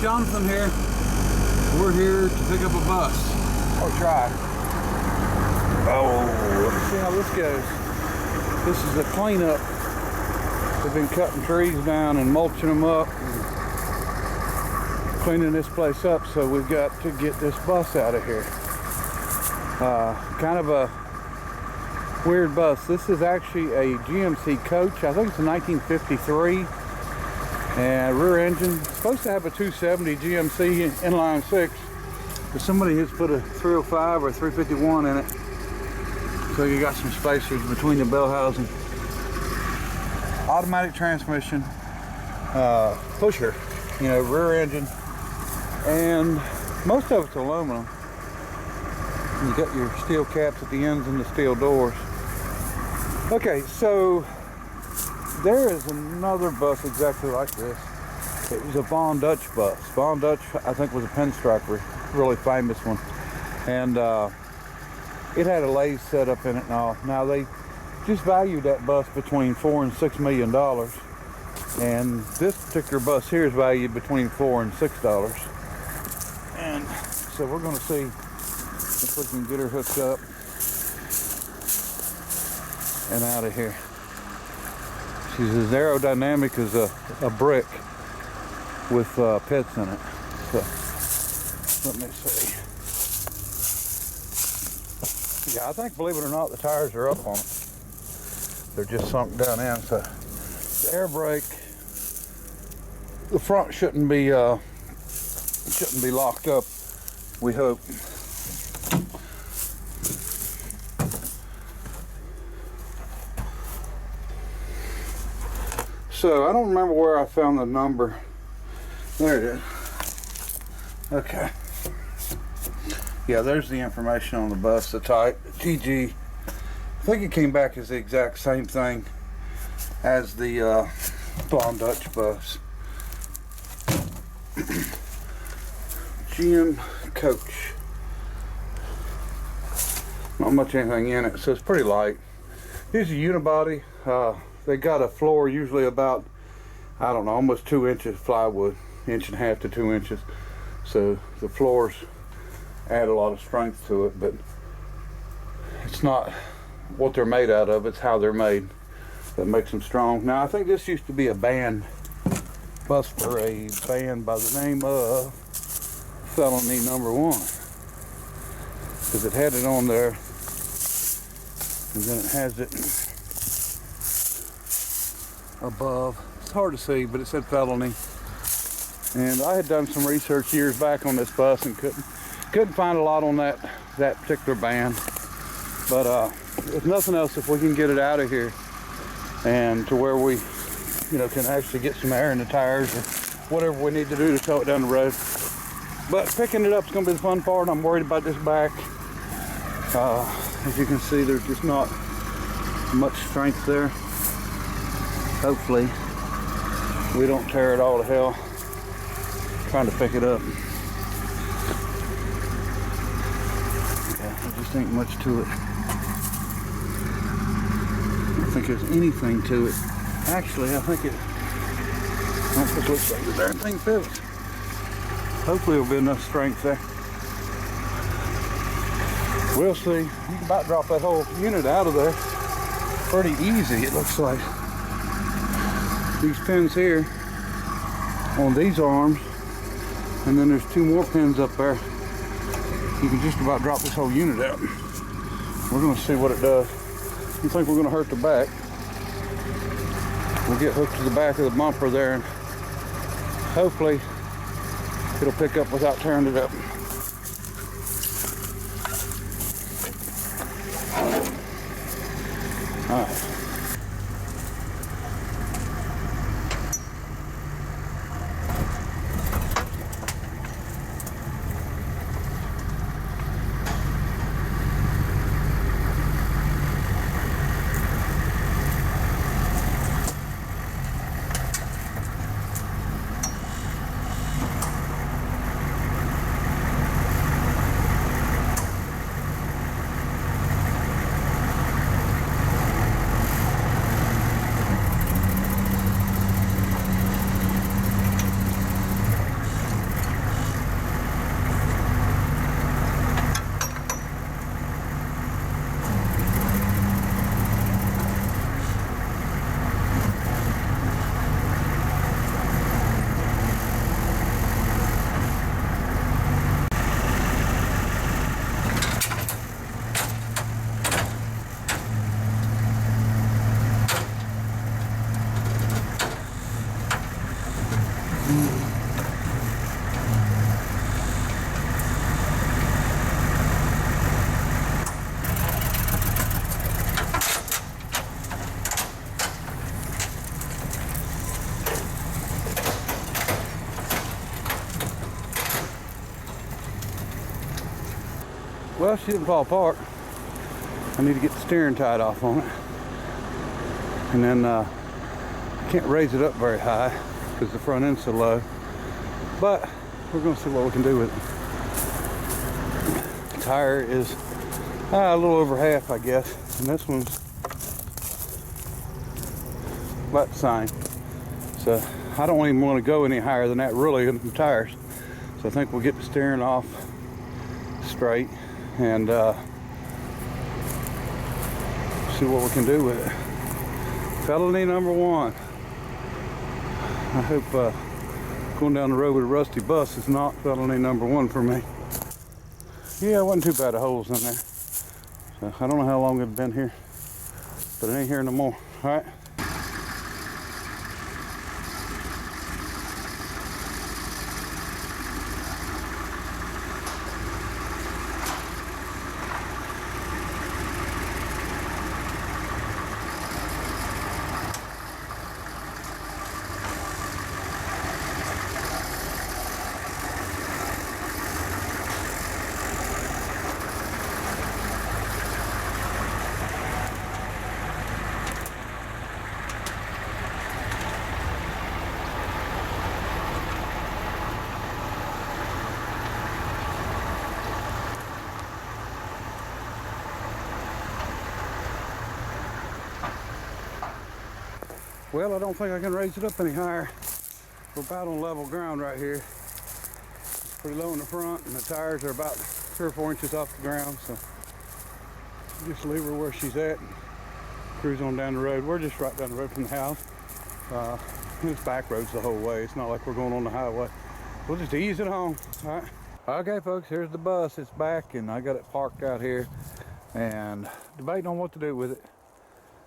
Jonathan here. We're here to pick up a bus. Or try. Oh, let's see how this goes. This is a cleanup. They've been cutting trees down and mulching them up and cleaning this place up, so we've got to get this bus out of here. Kind of a weird bus. This is actually a GMC coach. I think it's a 1953 and rear engine. It's supposed to have a 270 GMC inline six, but somebody has put a 305 or 351 in it, so you got some spacers between the bell housing. Automatic transmission, pusher, you know, rear engine, and most of it's aluminum. You got your steel caps at the ends and the steel doors. Okay, so there is another bus exactly like this. It was a Von Dutch bus. Von Dutch, I think, was a pinstriper, really famous one. And it had a lathe set up in it and all. Now they just valued that bus between $4 and $6 million. And this particular bus here is valued between $4 and $6. And so we're gonna see if we can get her hooked up and out of here. She's as aerodynamic as a brick with pits in it. So let me see. Yeah, I think, believe it or not, the tires are up on it. They're just sunk down in. So the air brake, the front shouldn't be locked up, we hope. So I don't remember where I found the number. There it is. Okay. Yeah, there's the information on the bus, the type, TG. I think it came back as the exact same thing as the Von Dutch bus. GM coach. Not much anything in it, so it's pretty light. Here's a unibody. They got a floor usually about, I don't know, almost 2 inches plywood, 1.5 to 2 inches. So the floors add a lot of strength to it, but it's not what they're made out of, it's how they're made that makes them strong. Now I think this used to be a band bus for a band by the name of Felony #1, because it had it on there and then it has it above. It's hard to see, but it said Felony. And I had done some research years back on this bus and couldn't find a lot on that particular band. But if nothing else, if we can get it out of here and to where we, you know, can actually get some air in the tires or whatever we need to do to tow it down the road. But picking it up is going to be the fun part. I'm worried about this back. As you can see, there's just not much strength there. Hopefully we don't tear it all to hell trying to pick it up. Yeah, there just ain't much to it. I don't think there's anything to it. Actually, I don't think it looks like the darn thing pivots. Hopefully there'll be enough strength there. We'll see. You can about drop that whole unit out of there pretty easy, it looks like. These pins here on these arms, and then there's 2 more pins up there. You can just about drop this whole unit out. We're going to see what it does. I think we're going to hurt the back. We'll get hooked to the back of the bumper there, and hopefully it'll pick up without tearing it up. All right. Well, she didn't fall apart. I need to get the steering tied off on it. And then can't raise it up very high because the front end's so low. But we're going to see what we can do with it. The tire is a little over half, I guess. And this one's about the same. So I don't even want to go any higher than that really in the tires. So I think we'll get the steering off straight and see what we can do with it. Felony number 1. I hope going down the road with a rusty bus is not felony number 1 for me. Yeah, it wasn't too bad of holes in there. So I don't know how long it's been here, but it ain't here no more. All right. Well, I don't think I can raise it up any higher. We're about on level ground right here. It's pretty low in the front, and the tires are about 3 or 4 inches off the ground, so just leave her where she's at and cruise on down the road. We're just right down the road from the house. It's back roads the whole way. It's not like we're going on the highway. We'll just ease it home. All right. Okay, folks, here's the bus. It's back, and I got it parked out here and debating on what to do with it.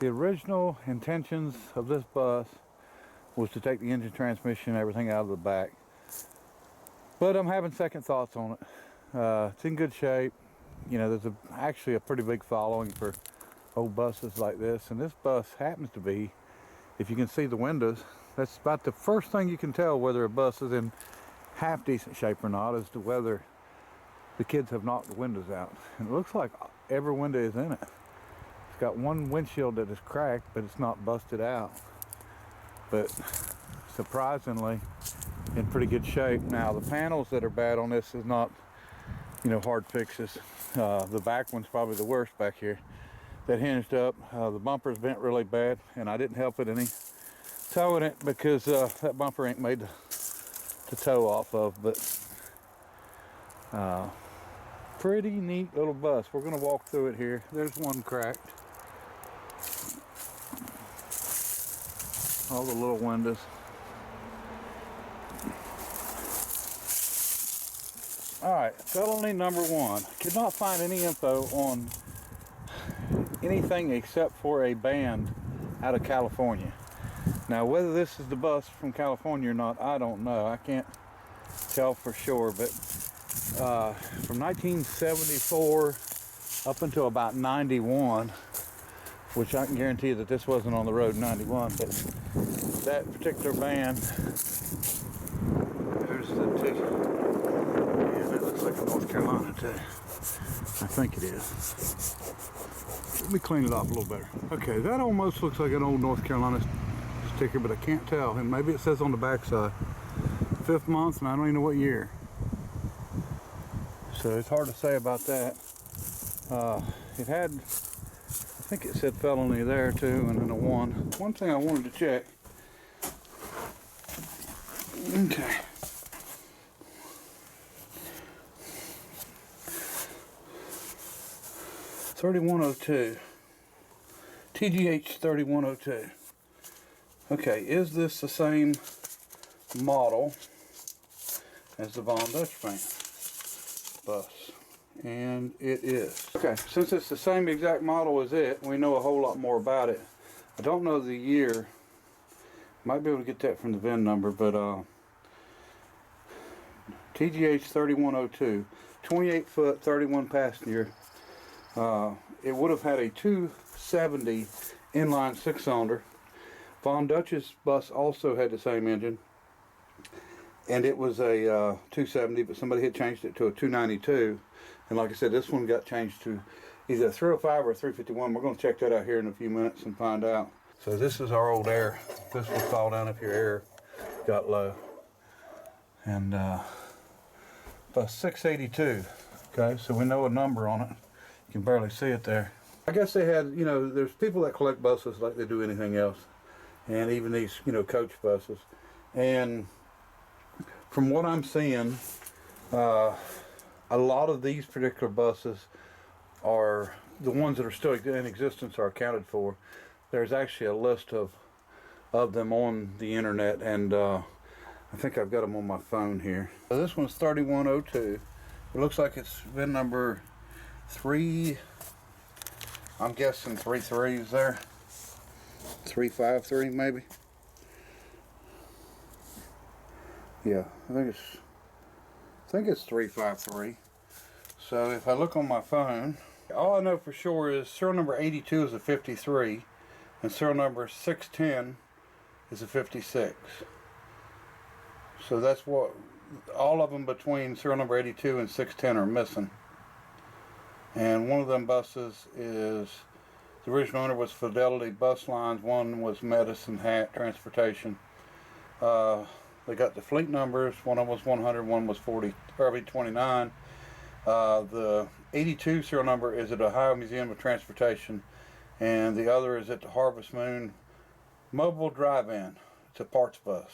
The original intentions of this bus was to take the engine, transmission, everything out of the back. But I'm having second thoughts on it. It's in good shape. You know, there's actually a pretty big following for old buses like this. And this bus happens to be, if you can see the windows, that's about the first thing you can tell whether a bus is in half decent shape or not, is to whether the kids have knocked the windows out. And it looks like every window is in it. It's got one windshield that is cracked, but it's not busted out. But surprisingly, in pretty good shape. Now, the panels that are bad on this is not, you know, hard fixes. The back one's probably the worst back here. That hinged up. The bumper's bent really bad, and I didn't help it any towing it because that bumper ain't made to tow off of. But pretty neat little bus. We're gonna walk through it here. There's one cracked. All the little windows. All right, felony number 1. Could not find any info on anything except for a band out of California. Now, whether this is the bus from California or not, I don't know. I can't tell for sure, but from 1974 up until about 91, which I can guarantee that this wasn't on the road in 91, but that particular band, there's the ticket. Yeah, that looks like a North Carolina too. I think it is. Let me clean it off a little better. Okay, that almost looks like an old North Carolina sticker, but I can't tell. And maybe it says on the back side 5th month, and I don't even know what year. So it's hard to say about that. It had, I think it said felony there too, and then a 1. One thing I wanted to check. Okay. $3102. TGH 3102. Okay, is this the same model as the Von Dutch bus? And it is. Okay, since it's the same exact model as it, we know a whole lot more about it. I don't know the year. Might be able to get that from the VIN number, but TGH 3102, 28 foot, 31 passenger. It would have had a 270 inline 6-cylinder. Von Dutch's bus also had the same engine, and it was a 270, but somebody had changed it to a 292. And like I said, this one got changed to either a 305 or a 351. We're going to check that out here in a few minutes and find out. So this is our old air. This will fall down if your air got low. And a 682. Okay, so we know a number on it. You can barely see it there. I guess they had, you know, there's people that collect buses like they do anything else. And even these, you know, coach buses. And from what I'm seeing, a lot of these particular buses are the ones that are still in existence are accounted for. There's actually a list of them on the internet, and I think I've got them on my phone here. So this one's 3102. It looks like it's VIN number 3. I'm guessing 3 3s there. 353 maybe. Yeah, I think it's 353. So if I look on my phone, all I know for sure is serial number 82 is a 53 and serial number 610 is a 56. So that's what all of them between serial number 82 and 610 are missing. And one of them buses is, the original owner was Fidelity Bus Lines, one was Medicine Hat Transportation. They got the fleet numbers, one of them was 100, one was 29. The 82 serial number is at Ohio Museum of Transportation, and the other is at the Harvest Moon Mobile Drive-In. It's a parts bus.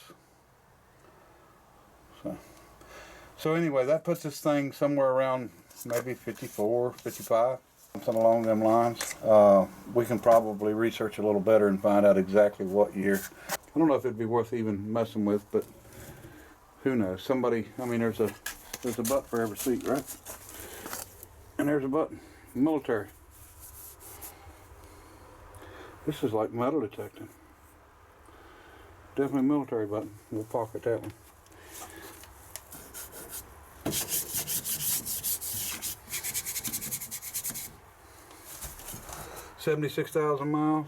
So anyway, that puts this thing somewhere around maybe 54, 55, something along them lines. We can probably research a little better and find out exactly what year. I don't know if it'd be worth even messing with, but who knows? Somebody, I mean, there's a butt for every seat, right? And there's a button. Military. This is like metal detecting. Definitely military button. We'll pocket that one. $76,000 miles.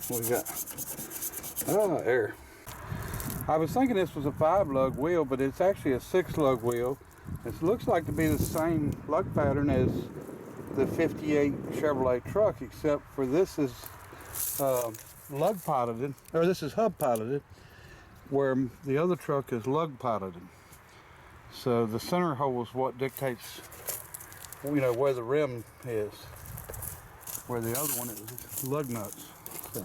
What we got? Air. I was thinking this was a 5-lug wheel, but it's actually a 6-lug wheel. It looks like to be the same lug pattern as the 58 Chevrolet truck, except for this is lug piloted, or this is hub piloted, where the other truck is lug piloted. So the center hole is what dictates, you know, where the rim is, where the other one is lug nuts. So.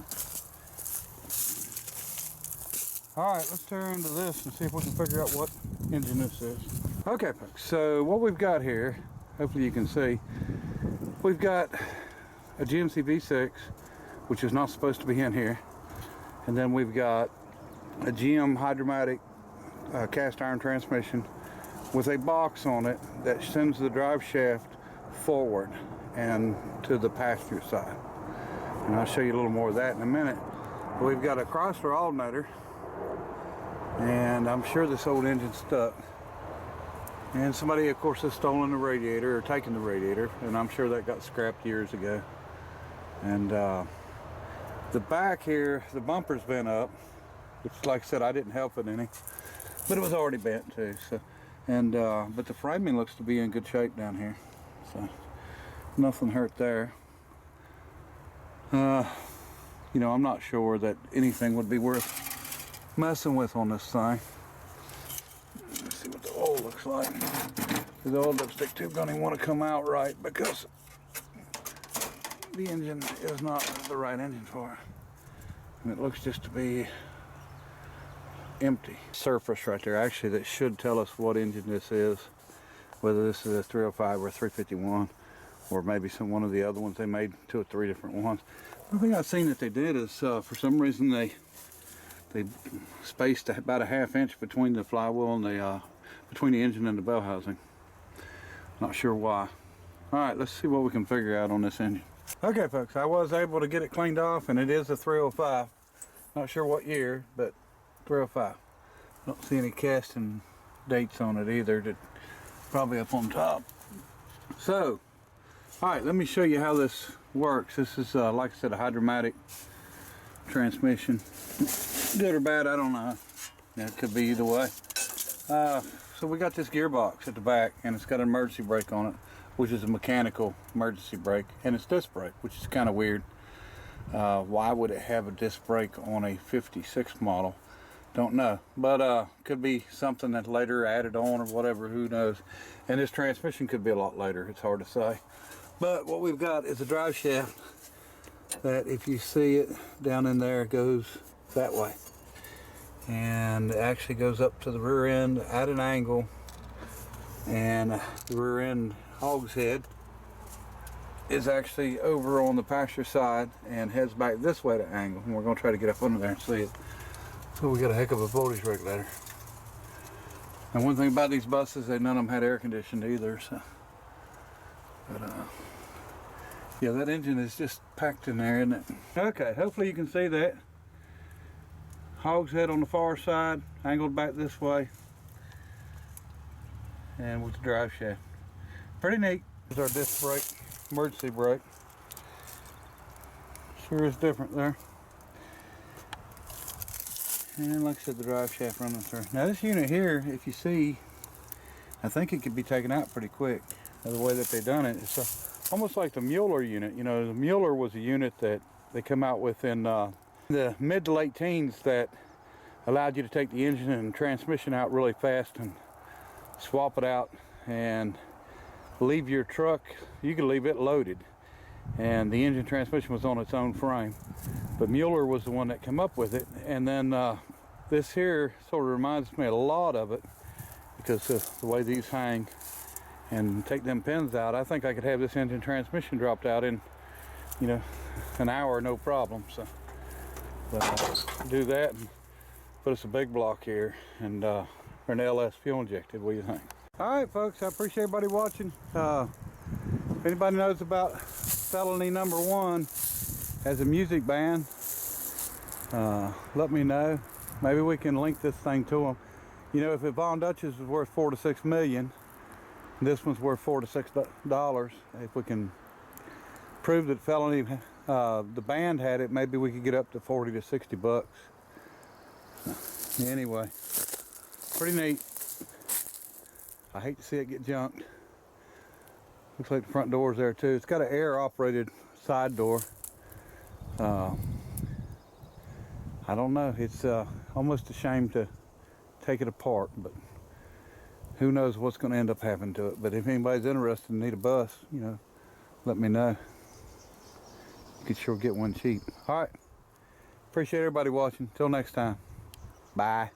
Alright, let's turn into this and see if we can figure out what engine this is. Okay folks, so what we've got here, hopefully you can see, we've got a GMC V6, which is not supposed to be in here, and then we've got a GM Hydromatic cast iron transmission with a box on it that sends the drive shaft forward and to the passenger side. And I'll show you a little more of that in a minute. But we've got a Chrysler alternator, and I'm sure this old engine's stuck. And somebody, of course, has stolen the radiator or taken the radiator, and I'm sure that got scrapped years ago. And the back here, the bumper's been up, which, like I said, I didn't help it any, but it was already bent too. So, and but the framing looks to be in good shape down here, so nothing hurt there. You know, I'm not sure that anything would be worth messing with on this thing. Let's see what the oil looks like. The old lipstick tube don't even want to come out right because the engine is not the right engine for it. And it looks just to be empty. Surface right there, actually, that should tell us what engine this is, whether this is a 305 or a 351, or maybe one of the other ones. They made 2 or 3 different ones. One thing I've seen that they did is, for some reason, they spaced about a ½ inch between the flywheel and the between the engine and the bell housing. Not sure why. All right, let's see what we can figure out on this engine. Okay, folks, I was able to get it cleaned off, and it is a 305. Not sure what year, but 305. Don't see any casting dates on it either. That probably up on top. So, all right, let me show you how this works. This is, like I said, a Hydromatic transmission. Good or bad, I don't know. It could be either way. So we got this gearbox at the back, and it's got an emergency brake on it, which is a mechanical emergency brake, and it's disc brake, which is kind of weird. Why would it have a disc brake on a 56 model? Don't know, but could be something that later added on or whatever, who knows. And this transmission could be a lot later, it's hard to say. But what we've got is a drive shaft that, if you see it down in there, goes that way, and it actually goes up to the rear end at an angle, and the rear end hogshead is actually over on the passenger side and heads back this way at an angle, and we're going to try to get up under there and see it. So we got a heck of a voltage regulator. And one thing about these buses, none of them had air conditioned either. So, but yeah, that engine is just packed in there, isn't it? Okay, hopefully you can see that. Hogshead on the far side, angled back this way, and with the drive shaft. Pretty neat. Here's our disc brake, emergency brake. Sure is different there. And like I said, the drive shaft running through. Now this unit here, if you see, I think it could be taken out pretty quick. The way that they done it, it's almost like the Mueller unit. You know, the Mueller was a unit that they come out with in the mid to late teens that allowed you to take the engine and transmission out really fast and swap it out and leave your truck. You could leave it loaded, and the engine transmission was on its own frame. But Mueller was the one that came up with it. And then this here sort of reminds me a lot of it, because of the way these hang and take them pins out. I think I could have this engine transmission dropped out in, you know, an hour, no problem. So but, do that and put us a big block here, and an LS fuel injected. What do you think? All right, folks, I appreciate everybody watching. If anybody knows about Felony #1 as a music band, let me know. Maybe we can link this thing to them. You know, if Von Dutch's is worth $4 to $6 million, this one's worth $4 to $6. If we can prove that Felony, the band had it, maybe we could get up to 40 to 60 bucks. Anyway, pretty neat. I hate to see it get junked. Looks like the front door's there too. It's got an air operated side door. I don't know, it's almost a shame to take it apart, but who knows what's going to end up happening to it. But if anybody's interested and need a bus, you know, let me know. You could sure get one cheap. All right, appreciate everybody watching. Till next time, bye.